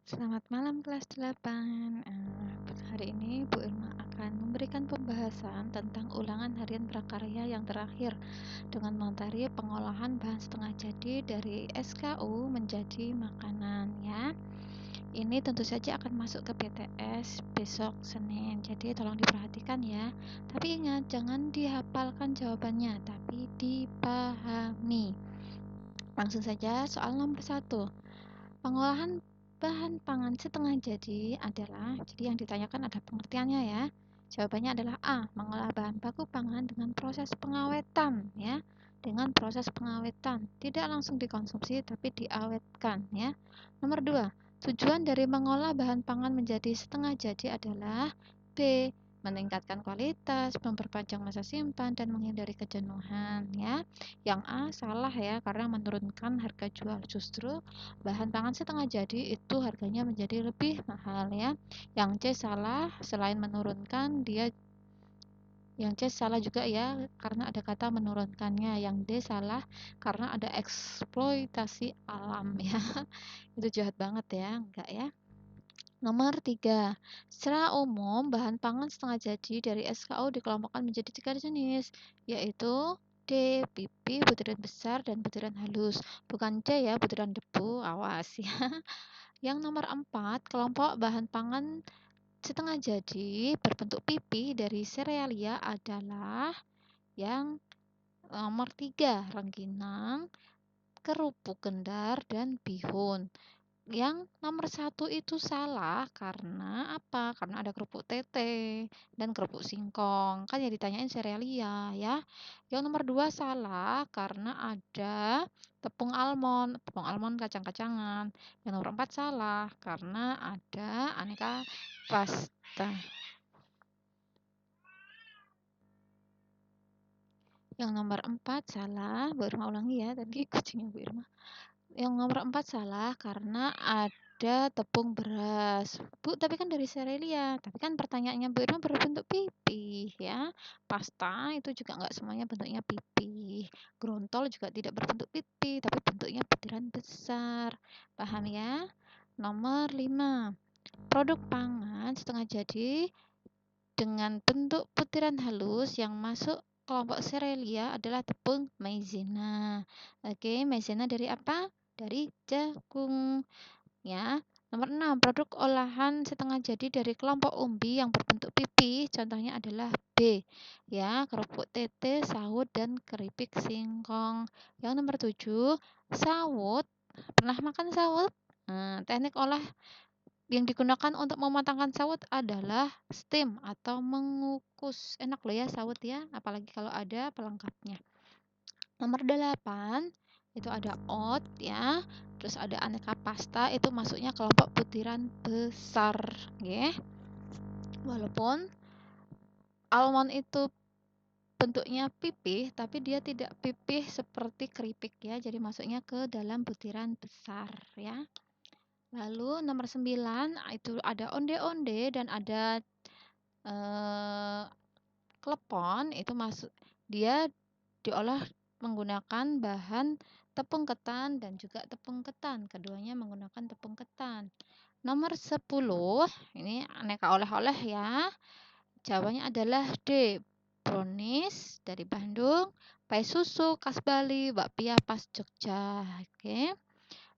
Selamat malam kelas 8. Hari ini Bu Irma akan memberikan pembahasan tentang ulangan harian prakarya yang terakhir dengan materi pengolahan bahan setengah jadi dari SKU menjadi makanan ya. Ini tentu saja akan masuk ke PTS besok Senin. Jadi tolong diperhatikan ya. Tapi ingat, jangan dihafalkan jawabannya, tapi dipahami. Langsung saja soal nomor 1. Pengolahan bahan pangan setengah jadi adalah, jadi yang ditanyakan ada pengertiannya ya. Jawabannya adalah A, mengolah bahan baku pangan dengan proses pengawetan ya. Dengan proses pengawetan, tidak langsung dikonsumsi tapi diawetkan ya. Nomor 2, tujuan dari mengolah bahan pangan menjadi setengah jadi adalah B, meningkatkan kualitas, memperpanjang masa simpan dan menghindari kejenuhan ya. Yang A salah ya, karena menurunkan harga jual. Justru bahan pangan setengah jadi itu harganya menjadi lebih mahal ya. Yang C salah, selain menurunkan yang C salah juga ya, karena ada kata menurunkannya. Yang D salah karena ada eksploitasi alam ya. Itu jahat banget ya, enggak ya. Nomor 3. Secara umum, bahan pangan setengah jadi dari SKU dikelompokkan menjadi 3 jenis, yaitu D, pipi, butiran besar, dan butiran halus. Bukan C ya, butiran debu, awas ya. Yang nomor 4, kelompok bahan pangan setengah jadi berbentuk pipi dari serealia adalah yang nomor 3, rengginang, kerupuk gendar, dan bihun. Yang nomor 1 itu salah karena apa? Karena ada kerupuk tete dan kerupuk singkong. Kan ya ditanyain serealia ya. Yang nomor 2 salah karena ada tepung almond kacang-kacangan. Yang nomor 4 salah karena ada aneka pasta. Yang nomor 4 salah, Bu Irma ulangi ya, tadi kucingnya Bu Irma. Yang nomor 4 salah karena ada tepung beras. Bu, tapi kan dari serealia. Tapi kan pertanyaannya Bu Irma berbentuk pipih ya. Pasta itu juga nggak semuanya bentuknya pipih. Grontol juga tidak berbentuk pipih, tapi bentuknya butiran besar. Paham ya? Nomor 5. Produk pangan setengah jadi dengan bentuk butiran halus yang masuk kelompok serealia adalah tepung maizena. Oke, maizena dari apa? Dari jagung ya. Nomor 6, produk olahan setengah jadi dari kelompok umbi yang berbentuk pipih, contohnya adalah B ya, kerupuk tete, sawut, dan keripik singkong. Yang nomor 7, sawut. Pernah makan sawut? Teknik olah yang digunakan untuk mematangkan sawut adalah steam atau mengukus. Enak loh ya sawut ya, apalagi kalau ada pelengkapnya. Nomor 8 itu ada oat ya. Terus ada aneka pasta, itu masuknya kelompok butiran besar, ya. Walaupun almond itu bentuknya pipih, tapi dia tidak pipih seperti keripik ya. Jadi masuknya ke dalam butiran besar ya. Lalu nomor 9 itu ada onde-onde dan ada klepon, itu masuk dia diolah menggunakan bahan tepung ketan dan juga tepung ketan. Keduanya menggunakan tepung ketan. Nomor 10, ini aneka oleh-oleh ya. Jawabannya adalah D. Brownies dari Bandung, pai susu khas Bali, bakpia khas Jogja. Oke.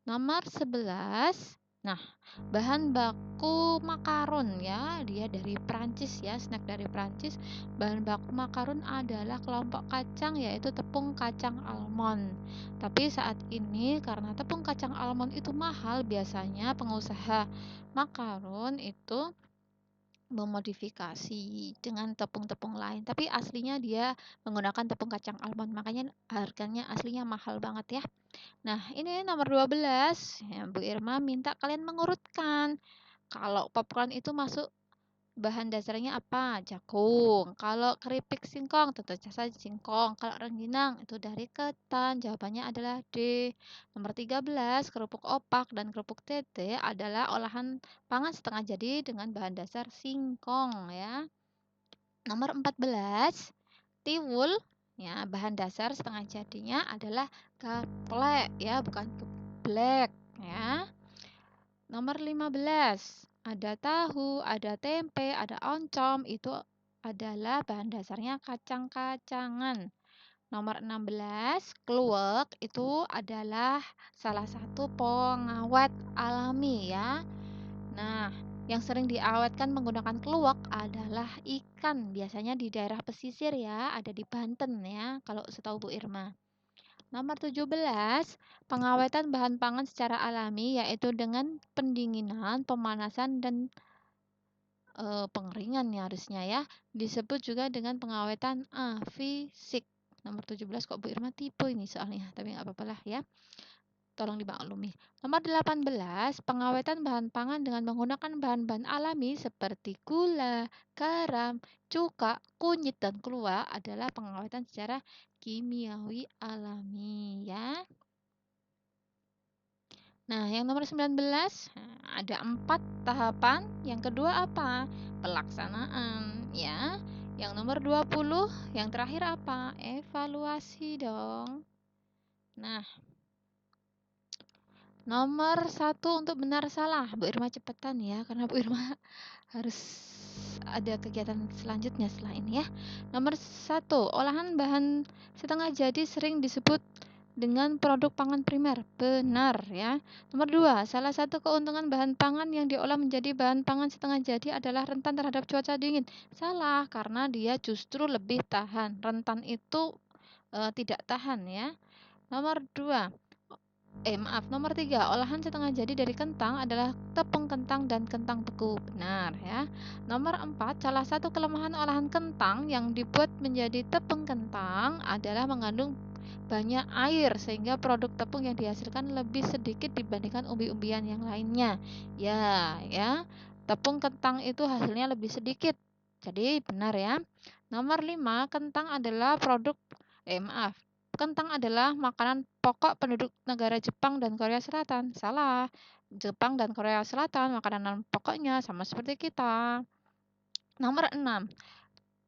Nomor 11. Nah, bahan baku makaron ya, dia dari Prancis ya, snack dari Prancis. Bahan baku makaron adalah kelompok kacang, yaitu tepung kacang almond. Tapi saat ini karena tepung kacang almond itu mahal, biasanya pengusaha makaron itu memodifikasi dengan tepung-tepung lain, tapi aslinya dia menggunakan tepung kacang almond, makanya harganya aslinya mahal banget ya. Nah, ini nomor 12. Ya, Bu Irma minta kalian mengurutkan. Kalau popcorn itu masuk bahan dasarnya apa? Jagung. Kalau keripik singkong, tentu saja singkong. Kalau rengginang, itu dari ketan. Jawabannya adalah D. Nomor 13, kerupuk opak dan kerupuk tete adalah olahan pangan setengah jadi dengan bahan dasar singkong ya. Nomor 14, tiwul ya, bahan dasar setengah jadinya adalah gaplek ya, bukan geblek ya. Nomor 15, ada tahu, ada tempe, ada oncom, itu adalah bahan dasarnya kacang-kacangan. Nomor 16, kluwek itu adalah salah satu pengawet alami ya. Nah, yang sering diawetkan menggunakan kluwek adalah ikan, biasanya di daerah pesisir ya, ada di Banten ya, kalau setahu Bu Irma. Nomor 17, pengawetan bahan pangan secara alami yaitu dengan pendinginan, pemanasan, dan pengeringan ya harusnya ya. Disebut juga dengan pengawetan afisik. Nomor 17 kok Bu Irma tipe ini soalnya, tapi nggak apa-apa lah ya. Tolong dimaklumi. Nomor 18, pengawetan bahan pangan dengan menggunakan bahan-bahan alami seperti gula, garam, cuka, kunyit, dan keluak adalah pengawetan secara kimiawi alami ya. Nah, yang nomor 19, ada 4 tahapan. Yang kedua apa? Pelaksanaan, ya. Yang nomor 20, yang terakhir apa? Evaluasi dong. Nah, nomor 1 untuk benar salah. Bu Irma cepetan ya, karena Bu Irma harus ada kegiatan selanjutnya setelah ini ya. Nomor 1, olahan bahan setengah jadi sering disebut dengan produk pangan primer. Benar ya. Nomor 2, salah satu keuntungan bahan pangan yang diolah menjadi bahan pangan setengah jadi adalah rentan terhadap cuaca dingin. Salah, karena dia justru lebih tahan. Rentan itu tidak tahan ya. Nomor 2, nomor 3, olahan setengah jadi dari kentang adalah tepung kentang dan kentang beku. Benar ya. Nomor 4, salah satu kelemahan olahan kentang yang dibuat menjadi tepung kentang adalah mengandung banyak air sehingga produk tepung yang dihasilkan lebih sedikit dibandingkan umbi-umbian yang lainnya. Ya. Tepung kentang itu hasilnya lebih sedikit. Jadi benar ya. Nomor 5, kentang adalah kentang adalah makanan pokok penduduk negara Jepang dan Korea Selatan. Salah. Jepang dan Korea Selatan makanan pokoknya sama seperti kita. Nomor 6,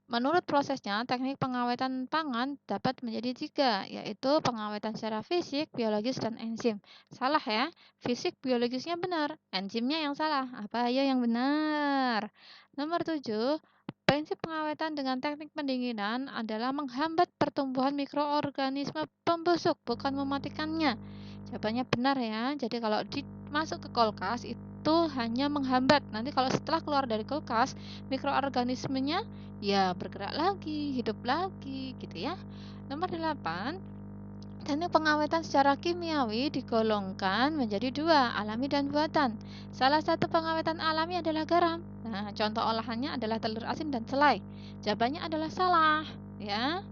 menurut prosesnya, teknik pengawetan pangan dapat menjadi 3, yaitu pengawetan secara fisik, biologis, dan enzim. Salah ya, fisik biologisnya benar, enzimnya yang salah. Apa ayo yang benar? Nomor 7, prinsip pengawetan dengan teknik pendinginan adalah menghambat pertumbuhan mikroorganisme pembusuk, bukan mematikannya. Jawabannya benar ya. Jadi kalau masuk ke kulkas itu hanya menghambat. Nanti kalau setelah keluar dari kulkas, mikroorganismenya ya bergerak lagi, hidup lagi gitu ya. Nomor 8, teknik pengawetan secara kimiawi digolongkan menjadi 2, alami dan buatan. Salah satu pengawetan alami adalah garam. Nah, contoh olahannya adalah telur asin dan selai. Jawabannya adalah salah ya.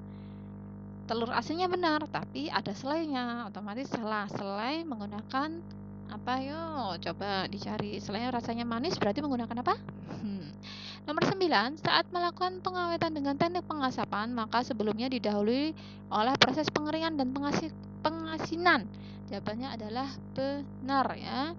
Telur asinnya benar, tapi ada selainya, otomatis salah. Selai menggunakan apa yo? Coba dicari. Selai rasanya manis berarti menggunakan apa? Nomor 9, saat melakukan pengawetan dengan teknik pengasapan, maka sebelumnya didahului oleh proses pengeringan dan pengasinan. Jawabannya adalah benar ya.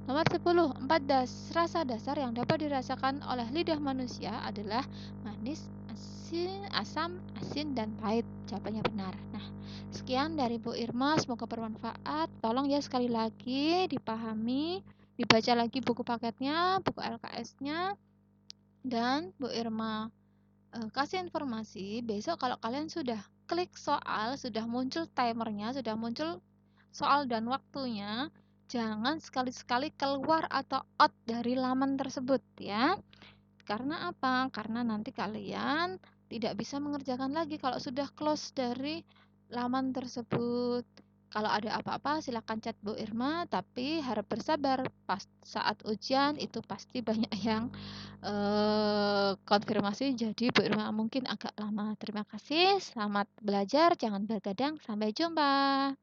Nomor 10, 4 rasa dasar yang dapat dirasakan oleh lidah manusia adalah manis, asin, asam, asin, dan pahit. Jawabannya benar. Nah, sekian dari Bu Irma, semoga bermanfaat. Tolong ya sekali lagi dipahami, dibaca lagi buku paketnya, buku LKS-nya, dan Bu Irma kasih informasi besok kalau kalian sudah klik soal, sudah muncul timernya, sudah muncul soal dan waktunya, jangan sekali-sekali keluar atau out dari laman tersebut ya. Karena apa? Karena nanti kalian tidak bisa mengerjakan lagi kalau sudah close dari laman tersebut. Kalau ada apa-apa silakan chat Bu Irma, tapi harap bersabar. Pas saat ujian itu pasti banyak yang konfirmasi, jadi Bu Irma mungkin agak lama. Terima kasih, selamat belajar, jangan bergadang, sampai jumpa.